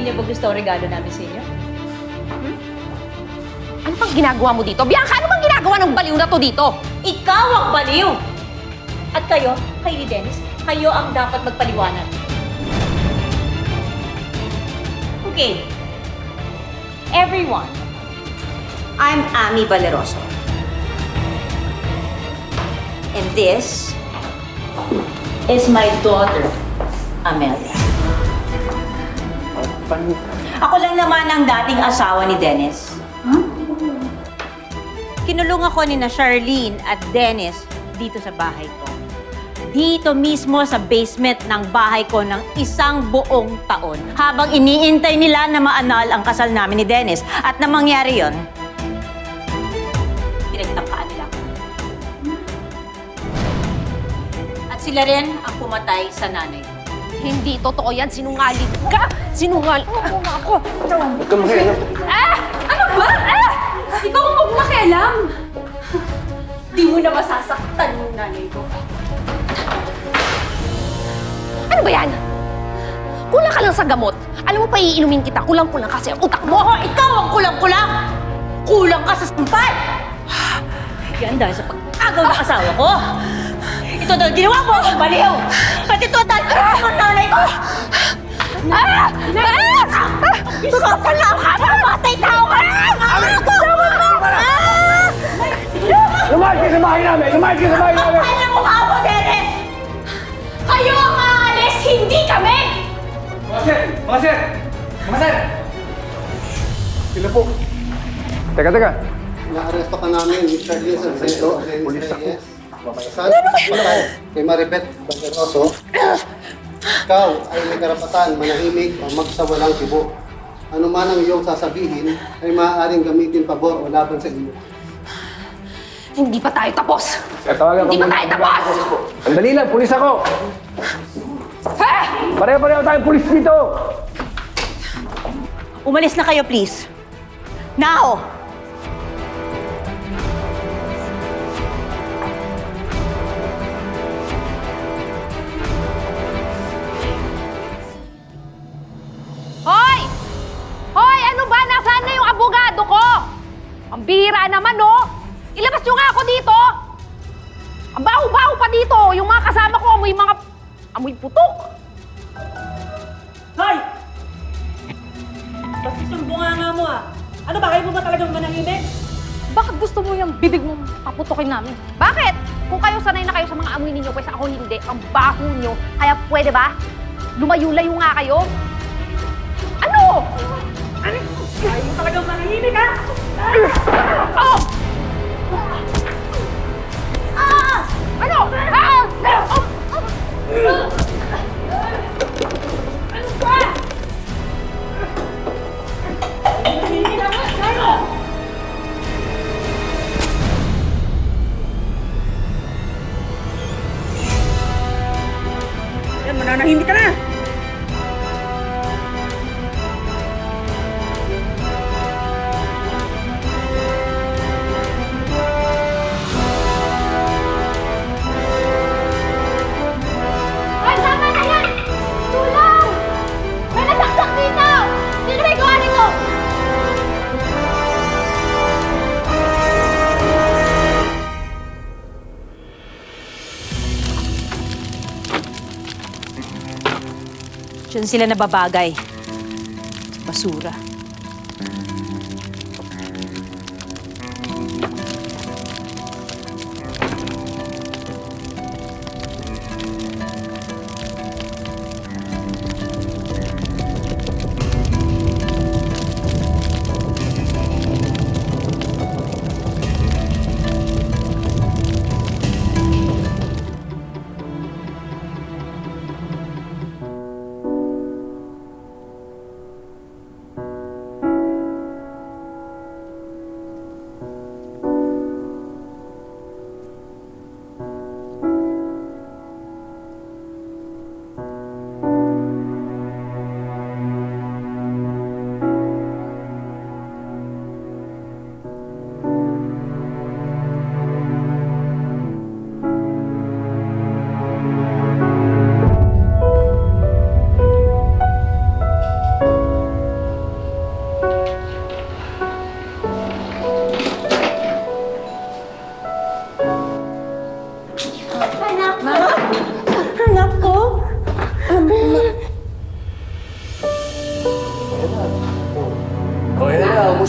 niyo ba gusto ang regalo namin sa inyo? Ano pang ginagawa mo dito? Bianca, ano bang ginagawa ng baliw na to dito? Ikaw ang baliw! At kayo, kay ni Dennis, kayo ang dapat magpaliwanag. Okay. Everyone, I'm Ami Valeroso. And this is my daughter, Amelia. Ako lang naman ang dating asawa ni Dennis. Kinulong ako ni na Charlene at Dennis dito sa bahay ko. Dito mismo sa basement ng bahay ko ng 1 buong taon. Habang iniintay nila na maanal ang kasal namin ni Dennis. At na mangyari yon, pinagtangkaan nila ako. At sila rin ang pumatay sa nanay ko. Hindi totoo yan. Sinungaling ka! Sinungaling ako! Huwag kang makialam. Ano ba? Ikaw ang huwag makialam! Di mo na masasaktan yung nanay ko. Ano ba yan? Kulang ka lang sa gamot. Alam mo pa, iinumin kita. Kulang-kulang kasi ang utak mo. Oo, ikaw ang kulang-kulang! Kulang ka sa sampal! Yan dahil sa pag-agaw ng asawa ko. Ito dahil ginawa mo akong baliw! At ito dahil ang nanay ko! Gusto ka lang ka! Mamatay tao ka! Lumayas ka sa bahay namin! Lumayas ka sa bahay namin! Kapal na mukha mo, Dennis! Kayo ang aalis, hindi kami! Mga sir! Mga sir! Mga sir! Sila po. Teka. Naaresto ka namin, Mr. Lee Sanseto, Pulis ako. Saan patay kay Maribeth Banderoso, ikaw ay may karapatan manahimik o magsawalang tibo. Ano man ang iyong sasabihin ay maaaring gamitin pabor o laban sa iyo. Hindi pa tayo tapos. Tawagan Hindi pa tayo tapos! Sandali lang, pulis ako! Pareho-pareho tayong pulis dito! Umalis na kayo, please. Now! Hoy! Hoy! Ano ba? Nasaan na yung abogado ko? Ang bihira naman, no? Ilabas nyo nga ako dito! Ang baho-baho pa dito! Yung mga kasama ko, amoy putok! Hoy! Bastos yung bunganga mo ah. Ano ba? Kayo mo ba talagang manahimik? Bakit gusto mo yung bibig mong paputokin namin? Bakit? Kung kayo sanay na kayo sa mga amoy ninyo, pwes ako hindi. Ang baho nyo. Kaya pwede ba? Lumayo-layo nga kayo. Ano? Kayo mo talagang manahimik ha? Oh! Ano? Ano ba? Manahimik ako! Kayo! Yan, mananahimik ka na! Ay, tama na yan! Tulong! May nasaksak dito! Sino may gawa nito? Diyan sila nababagay. Basura.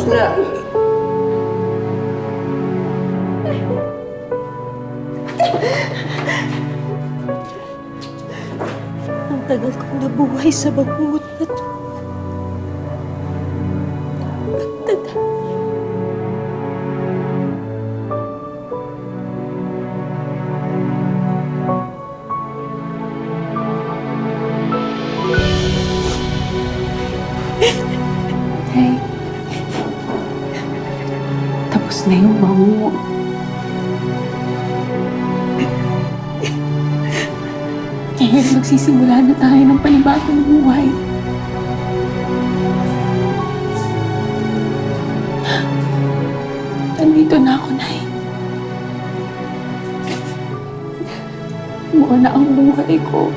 na. Ang tagal kong nabuhay sa bangungot na to. Hey, tapos na yung bango. Ngayon, magsisimula na tayo ng panibagong buhay. Nandito na ako, Nay. Buo na ang buhay ko.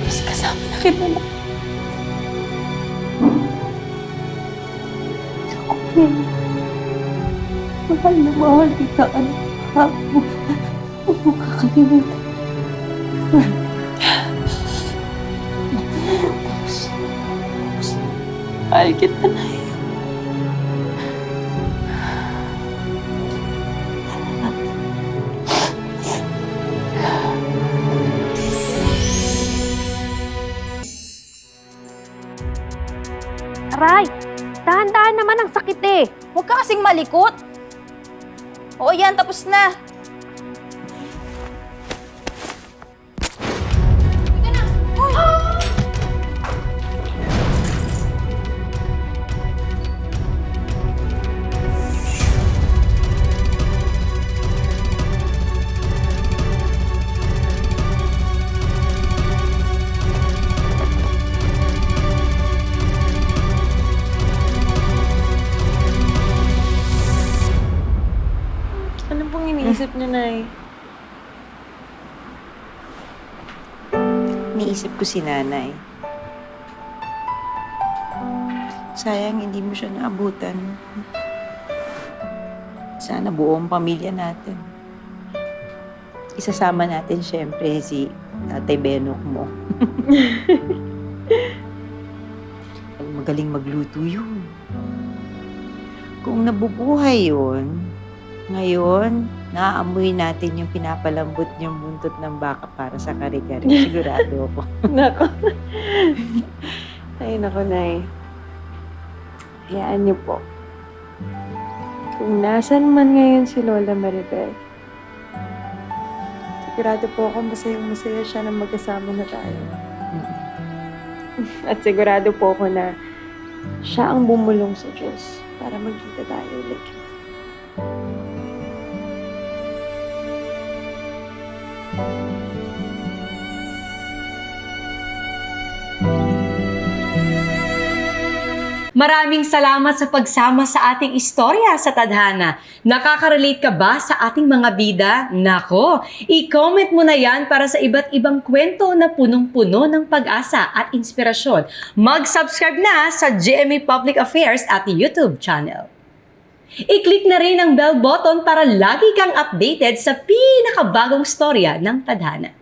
Tapos kasama na kita na. Mahal na mahal kita, anak. Huwag mo kakalimutan. Mahal kita, Nay. Aray, dahan-dahan naman ang sakit eh. Huwag ka kasing malikot. Oo yan, tapos na. Ano pong iniisip niyo, Nay? Iniisip ko si nanay. Sayang, hindi mo siya naabutan. Sana buong pamilya natin. Isasama natin siyempre si Tatay Benok mo. Magaling magluto yun. Kung nabubuhay yun, ngayon, naaamoy natin yung pinapalambot niyang buntot ng baka para sa kare-kare. Sigurado ako. Nako. Ay, nako, Nay. Hayaan niyo po. Kung nasan man ngayon si Lola Maribel, sigurado po ako masaya siya na magkasama na tayo. At sigurado po ako na siya ang bumulong sa Diyos para magkita tayo ulit. Maraming salamat sa pagsama sa ating istorya sa Tadhana. Nakaka-relate ka ba sa ating mga bida? Nako, i-comment mo na yan para sa iba't ibang kwento na punong-puno ng pag-asa at inspirasyon. Mag-subscribe na sa GMA Public Affairs at YouTube channel. I-click na rin ang bell button para lagi kang updated sa pinakabagong storya ng Tadhana.